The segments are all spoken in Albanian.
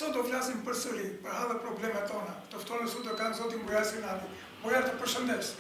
Sot do flasim përsëri për hadhe problemet tona. Të ftonë sot do kanë zotin Bujar Sinani. Bujar, të përshëndes.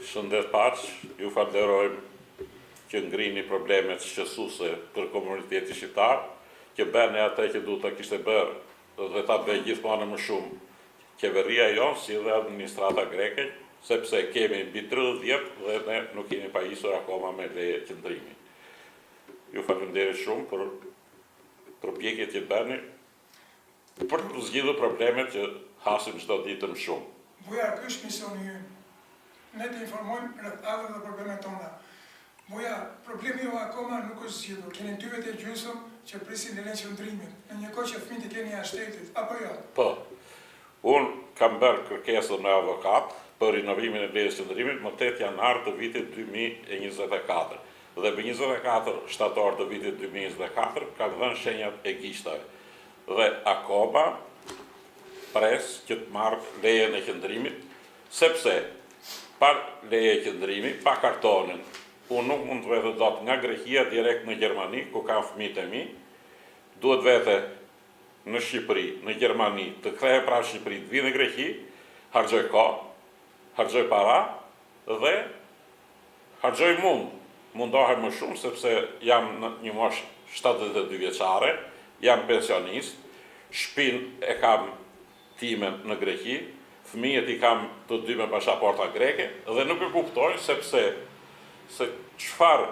Shëndet paç, ju falenderojmë që ngrini problemet shqetësuese për komunitetin shqiptar, që bën atë që duhet ta kishte bërë dhe ta bëjë gjithmonë më shumë qeveria jonë si dhe administrata greke, sepse kemi mbi 30 vjet dhe ne nuk kemi pajisur akoma me leje qëndrimi. Ju falenderoj shumë për përpjekjet që bëni për të zgjidhur problemet që hasim çdo ditë më shumë. Bujar, ky është misioni ynë. Ne të informojmë rreth hadheve dhe problemet tona. Bujar, problemi ju akoma nuk është zgjidhur. Keni 2 vjet e gjysmë që prisin lejen qëndrimit, në një kohë që fëmijët e keni jashtë shtetit, apo jo? Po. Unë kam bërë kërkesën me avokat për rinovimin e lejës qëndrimit më 8 janar të vitit 2024. Dhe më 24 shtator të vitit 2024 kanë dhënë shenjat e gishtave. Dhe akoma pres që të marrë lejen e qëndrimit, sepse pa leje e qëndrimit, pa kartonin, unë nuk mund të vete dot nga Greqia direkt në Gjermani, ku kanë fëmijët e mi, duhet vete në Shqipëri, në Gjermani, të kthehe pra Shqipëri, të vi në Greqi, harxoj kohë, harxoj para dhe harxoj mundohem më shumë sepse jam në një moshë 72 vjeçare, jam pensionist, shtëpinë e kam time në Greqi, fëmijët i kam të dy me pasaporta greke dhe nuk e kuptoj sepse se çfarë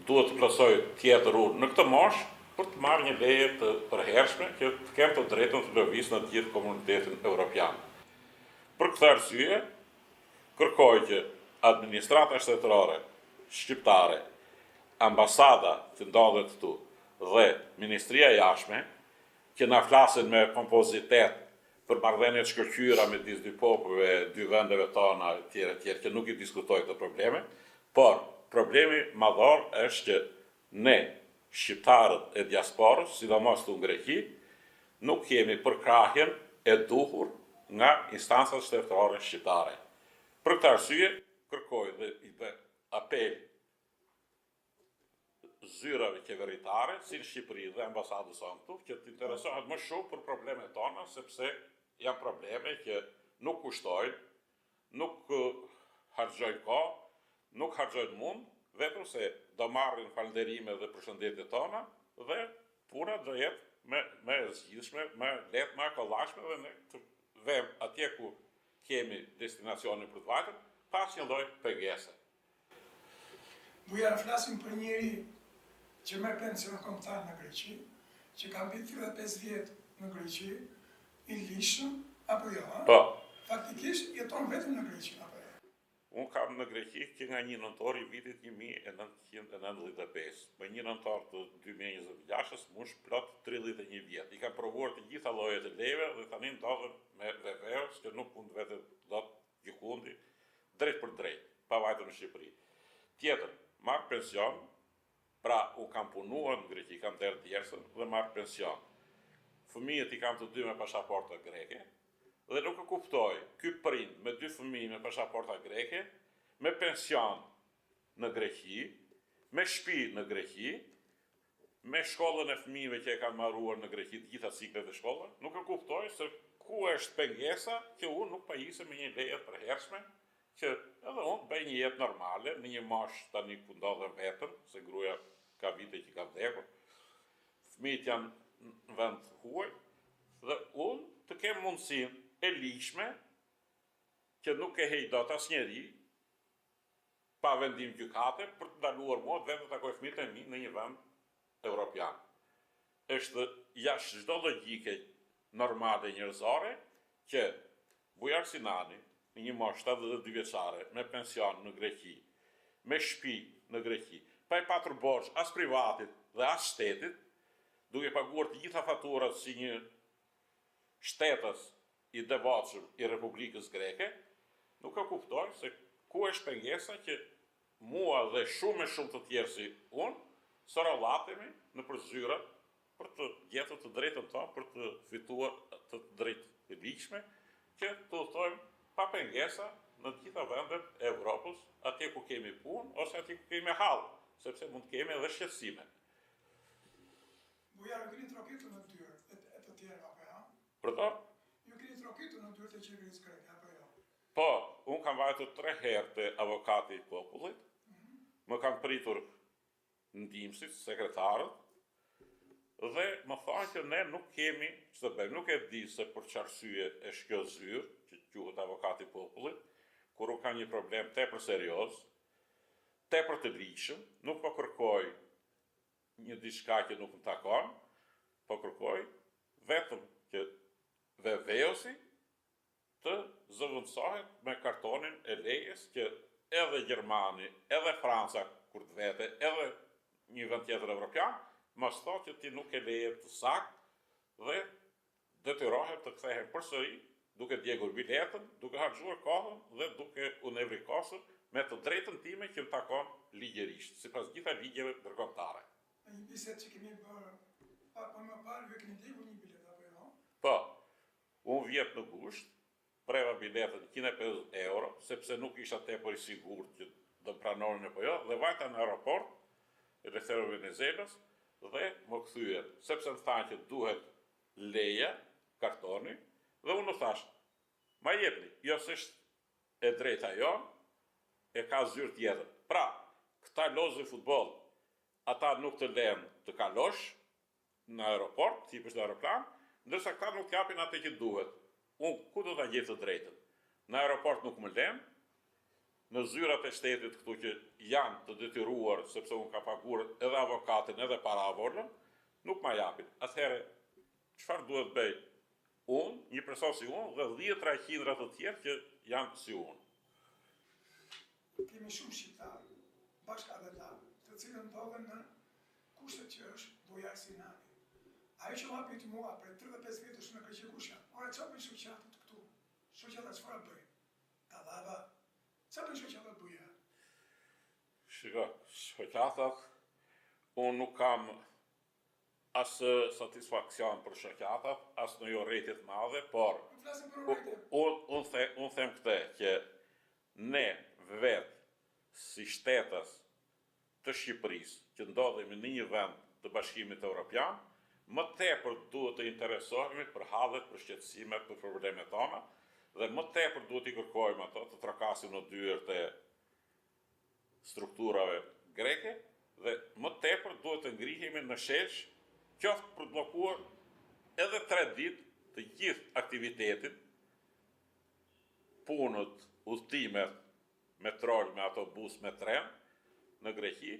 duhet të plotësoj tjetër unë në këtë moshë për të marrë një leje të përhershme që të kem të drejtën të lëviz në të gjithë komunitetin evropian. Për këtë arsye, kërkoj që administrata shtetërore shqiptare, ambasada që ndodhet këtu dhe Ministria e Jashtme, që na flasin me pompozitet për marrëdhëniet shkëlqyera midis dy popujve, dy vendeve tona, etj, që nuk i diskutoj këto probleme, por problemi madhor është që ne, shqiptarët e diasporës, sidomos këtu në Greqi, nuk kemi përkrahjen e duhur nga instancat shtetërore shqiptare. Për këtë arsye, kërkoj dhe i bë apel zyrave qeveritare, si në Shqipëri dhe ambasadës sonë këtu, që të interesohet më shumë për problemet tona, sepse janë probleme që nuk kushtojnë, nuk harxojnë kohë, nuk harxojnë mund, vetëm se do marrin falënderime dhe përshëndetjet tona dhe puna do jetë me zgjidhshme, me lehtë, me kollajshme dhe ne të vëmë atje ku kemi destinacionin për të vajtur, pas një lloj pengese. Bujar, flasim për njëri që merr pension kombëtar në Greqi, që ka mbi 35 vjet në Greqi, i lishëm, apo jo? Po. Faktikisht jeton vetëm në Greqi, apo jo? Unë kam në Greqi që nga 1 nëntor i vitit 1995. Me 1 nëntor të 2026 mush plot 31 vjet. I kam provuar të gjitha llojet e lejeve dhe tani ndodhem me VV-s që nuk mund vete dot gjikundi drejt për drejt, pa vajtur në Shqipëri. Tjetër, marr pension, pra u kam punuar në Greqi, kam derë djersën dhe marr pension. Fëmijët i kam të dy me pasaporta greke, dhe nuk e kuptoj, ky prind me 2 fëmijë me pasaporta greke, me pension në Greqi, me shtëpi në Greqi, me shkollën e fëmijëve që e kanë marruar në Greqi të gjitha ciklet e shkollës, nuk e kuptoj se ku është pengesa që unë nuk pajisem me një leje të përhershme, që edhe unë bëj një jetë normale, në një moshë tani ku ndodhem vetëm, se gruaja ka vite që ka vdekur, fëmijët janë në vend huaj, dhe unë të kem mundësinë e lishme që nuk e hej dot asnjëri pa vendim gjykate për të ndaluar mua vetë të takoj fëmijët e mi në një vend evropian. Është jashtë çdo logjike normale njerëzore që Bujar Sinani, në një moshë 72 vjeçare, me pension në Greqi, me shtëpi në Greqi, pa i patur borxh as privatit dhe as shtetit, duke paguar të gjitha faturat si një shtetës i devotshëm i Republikës Greke, nuk e kuptoj se ku është pengesa që mua dhe shumë të tjerë si unë, sorollatemi në përzyrat për të gjetur të drejtën tonë, për të fituar të drejtë të ligjshme, që të udhtojmë pa pengesa në të gjitha vendet e Evropës, atje ku kemi punë ose atje ku kemi hallë, sepse mund të kemi edhe shqetësime. Bujar, ngrini trokitë në dyrë, e të tjera, Përdo? Ju keni trokitur në dyert e qeverisë greke, apo jo? Po, unë kam vajtur 3 herë të avokati i popullit, më kam pritur ndihmësit, sekretarët, dhe më thonë që ne nuk kemi që të bëjmë, nuk e di se për çarsye e shkjo zyrë, që quhet avokati i popullit, kur unë kam një problem tepër serioz, tepër të ligjshëm, nuk po kërkoj një diçka që nuk më takon, po kërkoj vetëm që vevejosi të zëvendësohet me kartonin e lejes që edhe Gjermani, edhe Franca, kur të vete, edhe një vend tjetër evropian, mos thotë që ti nuk e leje të saktë dhe detyrohet të kthehen përsëri duke djegur biletën, duke harxhuar kohën dhe duke u nevrikosur me të drejtën time që më takon ligjërisht, sipas gjitha ligjeve ndërkombëtare. Në një bisedë që kemi bërë pak më parë, ju keni djegur një bilet, apo jo? Po, unë vjet në gusht, preva biletën 150 euro, sepse nuk isha tepër i sigurt që do pranonin apo jo, dhe vajta në aeroport, e rrethëro Venezuelës, dhe më kthye, sepse më thanë që duhet leja, kartoni, dhe unë u thash, ma jepni, jo s'është e drejta jonë, e ka zyrë tjetër. Pra, këta lozë futboll, ata nuk të lenë të kalosh në aeroport, tipish në aeroplan, ndërsa këta nuk t'japin atë që duhet. Unë ku do ta gjej të drejtën? Në aeroport nuk më lën, në zyrat e shtetit këtu që janë të detyruar, sepse unë ka paguar edhe avokatin edhe paravorën, nuk ma japin. Atëherë, çfarë duhet bëj? Unë, një person si unë, dhe 10 qindra të tjerë që janë si unë. Kemi shumë shqiptarë, bashkëdhetarë, të cilën ndodhen në kushtet që është Bujar Sinani. Ajo që ma pyeti mua për 35 vjetësh në Greqi kush janë? Ora çfarë bëjnë shoqatët këtu? Shoqatat çfarë bëjnë? Tallava. Çfarë bëjnë shoqatat Bujar? Shiko, shoqatat, unë nuk kam asë satisfakcion për shoqatat, asë në jo rejtjet madhe, por Nuk flasim për urrejtje. unë them këtë, që ne vetë, si shtetës të Shqipërisë, që ndodhemi në një vend të Bashkimit Evropian, më tepër duhet të interesohemi për hallet, për shqetësimet, për problemet tona, dhe më tepër duhet i kërkojmë ato të trakasim në dyert e strukturave greke, dhe më tepër duhet të ngrihemi në shesh, qoftë për të bllokuar edhe 3 ditë të gjithë aktivitetin, punët, udhëtimet me trol, me autobus, me tren në Greqi,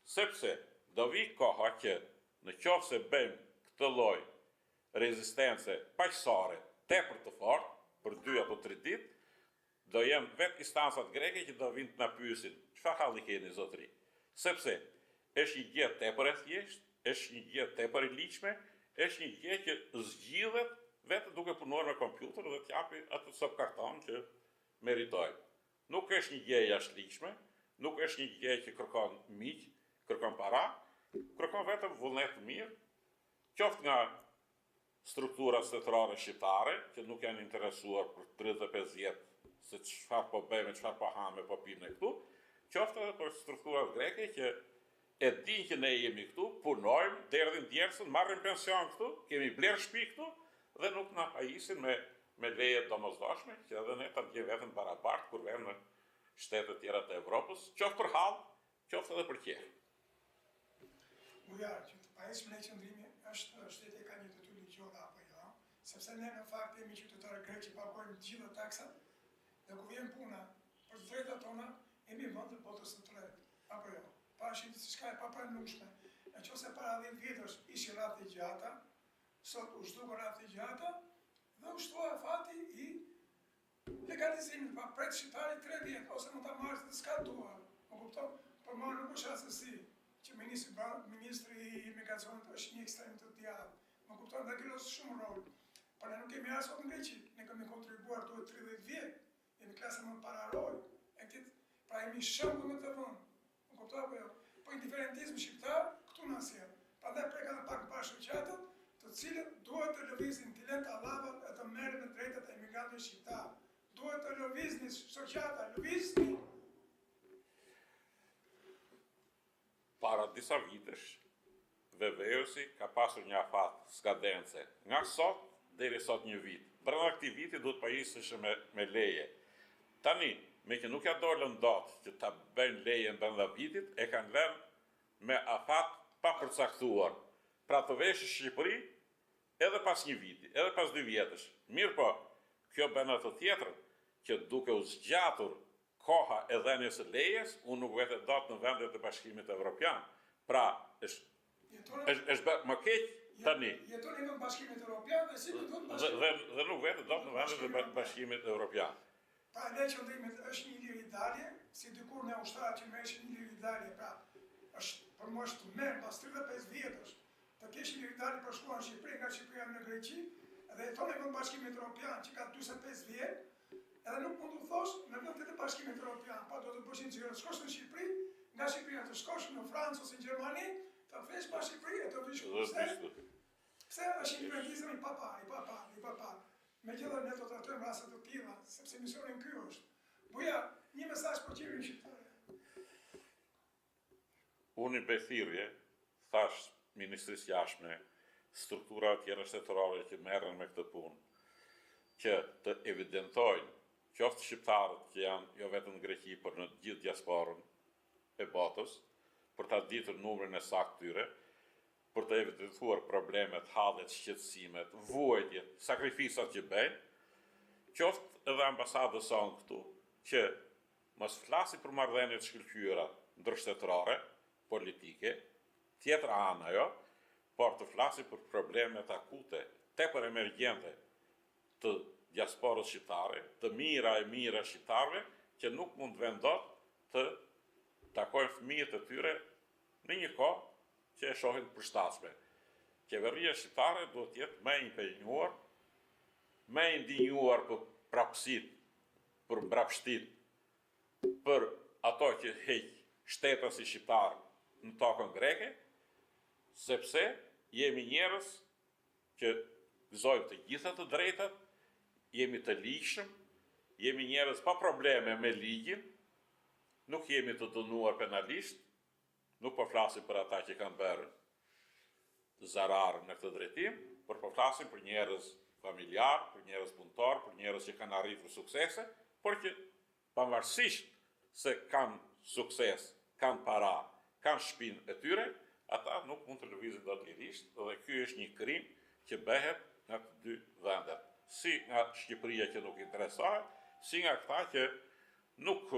sepse do vi koha që në qoftë se bëjmë këtë lloj rezistence paqësore tepër të fortë për 2 apo 3 ditë, do jenë vetë instancat greke që do vinë të na pyesin, çfarë halli keni zotëri? Sepse është një gjë tepër e thjeshtë, është një gjë tepër e ligjshme, është një gjë që zgjidhet vetë duke punuar me kompjuter dhe t'japi atë sop karton që meritojnë. Nuk është një gjë jashtëligjshme, nuk është një gjë që kërkon miq, kërkon para, kërkon vetëm vullnet të mirë, qoftë nga struktura shtetërore shqiptare, që nuk janë interesuar për 35 vjet se çfarë po bëjmë, çfarë po hamë, po pimë këtu, qoftë edhe për strukturat greke që e dinë që ne jemi këtu, punojmë, derdhin djersën, marrim pension këtu, kemi blerë shtëpi këtu, dhe nuk na pajisin me leje domosdoshme, që edhe ne ta ndjejmë veten barabartë kur vëmë në shtetet tjera të Evropës, qoftë për hall, qoftë edhe për qejf. Bujar, që të pajismë në qëndrimi është shteti ka një detyrë ligjore apo jo, sepse ne në fakt jemi qytetarë grek që pagojmë të gjitha taksat, dhe kur vjen puna për të drejtat tona, jemi vend të botës së tretë, apo jo. Pashim se çka e papranueshme. Nëse para 10 vjetësh ishin rrafë gjata, sot u zhdukën rrafë gjata, dhe u shtua fati i legalizimit, pa pret shqiptari 3 vjet, ose më ta marrë dhe s'ka duar. Më kupton? Por ma nuk është asësi që ministri i imigracionit është një ekstrem të djallë. Më kupton dhe kjo është shumë rol. Por ne nuk kemi as sot në Greqi, ne kemi kontribuar duhet 30 vjet, jemi klasa më pararoj, pra jemi shëmbull në të vënd. Më kupton apo jo? Po indiferentizmi shqiptar këtu na sjell. Prandaj preka edhe pak bashkë shoqatët, të cilët duhet të lëvizin, të lënë allavat e të merren me drejtat e emigrantëve shqiptar. Duhet të lëvizni shoqata, lëvizni. Para disa vitesh, Vevejosi ka pasur një afat skadence. Nga sot deri sot një vit. Brenda këtij viti duhet pajisësh me leje. Tani, me që nuk ja dolën datë që ta bëjnë lejen brenda vitit, e kanë lënë me afat pa përcaktuar. Pra të veshë Shqipëri edhe pas një viti, edhe pas 2 vjetësh. Mirë po, kjo bën atë tjetër, që duke u zgjatur koha e dhënies së lejes, unë nuk vete datë në vendet e Bashkimit Evropian. Pra, është bërë më keq tani. Jetoni në Bashkimin Evropian dhe si do të bashkimit. Dhe nuk vete datë në vendet e Bashkimit Evropian. Pra, ne qëndrimit është një lirë i dalje, si dikur në ushtarat që me ishin një lirë i dalje, pra, është për më është të merë, pas 35 vjetës, të kesh një lirë i dalje për shkuar në Shqipëri, nga Shqipëria në Greqi, edhe jetoni në Bashkimit Evropian që ka 25 vjetë, edhe nuk mund të thosh në vendet e Bashkimit Evropian, pa do të bëshin që të shkosh në Shqipëri, nga Shqipëria të shkosh në Francë ose në Gjermani, të vesh pa Shqipëri e të vish pse është independizëm i papar. Megjithatë ne do të trajtojmë raste të tilla, sepse misioni ky është. Buja, një mesazh për qeverinë shqiptare. Unë i bethirje, thash Ministrisë Jashtme, struktura tjera shtetërore që merren me këtë punë, që të evidentojnë qoftë shqiptarët që janë jo vetëm në Greqi, por në gjithë diasporën e botës, për ta ditur numrin e saktë tyre, për të evidentuar problemet, hallet, shqetësimet, vuajtjet, sakrificat që bëjnë, qoftë edhe ambasadës sonë këtu, që mos flasi për marrëdhëniet shkëlqyera ndërshtetërore, politike, tjetër anë ajo, por të flasi për problemet akute, tepër emergjente të diasporës shqiptare, të mira e mira shqiptarëve, që nuk mund vendot të takojnë fëmijët e tyre në një kohë që e shohin përshtatshme. Qeveria shqiptare duhet të jetë më e impenjuar, më e ndinjuar për prapësit, për mbrapshtit, për ato që heq shtetësi shqiptar në tokën greke, sepse jemi njerëz që gëzojmë të gjitha të drejtat, jemi të ligjshëm, jemi njerëz pa probleme me ligjin, nuk jemi të dënuar penalisht, nuk po flasim për ata që kanë bërë zarar në këtë drejtim, por po flasim për njerëz familjar, për njerëz punëtor, për njerëz që kanë arritur suksese, por që pavarësisht se kanë sukses, kanë para, kanë shtëpinë e tyre, ata nuk mund të lëvizin dot lirisht, dhe ky është një krim që bëhet në të dy vendet. Si nga Shqipëria që nuk interesohet, si nga këta që nuk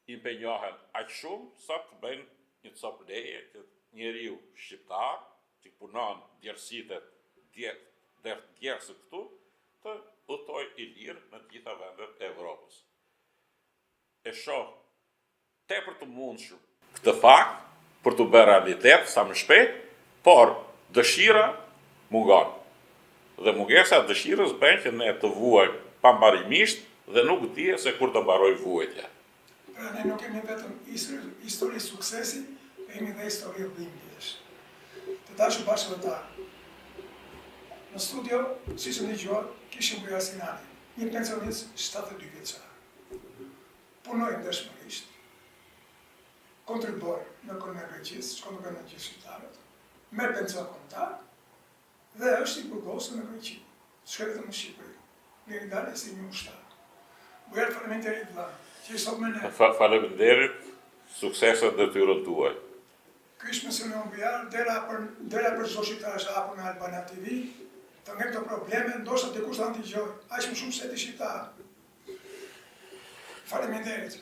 impenjohen aq shumë sa të bëjnë një copë leje që njeriu shqiptar që punon djersitë djersë këtu të udhtoj i lirë në të gjitha vendet e Evropës. E shoh tepër të mundshëm këtë fakt për të bërë realitet sa më shpejt, por dëshira mungon. Dhe mungesa e dëshirës bën që ne të vuajmë pambarimisht dhe nuk di se kur të mbaroj vuajtja. Pra ne nuk kemi vetëm histori suksesi, kemi dhe histori dhimbjes. Të dashur bashkëpunëtar, në studio, si që dëgjuar, kishim Bujar Sinani, një pensionist 72 vjeçar. Punoi ndeshmërisht, kontriboi në ekonominë e Greqisë, shkon të bëjë në gjithë shqiptarët, merr pension kombëtar dhe është i burgosur në Greqi. Shkret në Shqipëri, në dalë si një ushtar. Bujar, faleminderit vëlla. Faleminderit, sukseset dhe detyrën tuaj. Ky është misioni i Bujar, dera për çdo shqiptar është hapur në Albania TV, të ngel këto probleme, ndoshta dikush ta ndiqojë, aq më shumë se ti shqiptar. Faleminderit.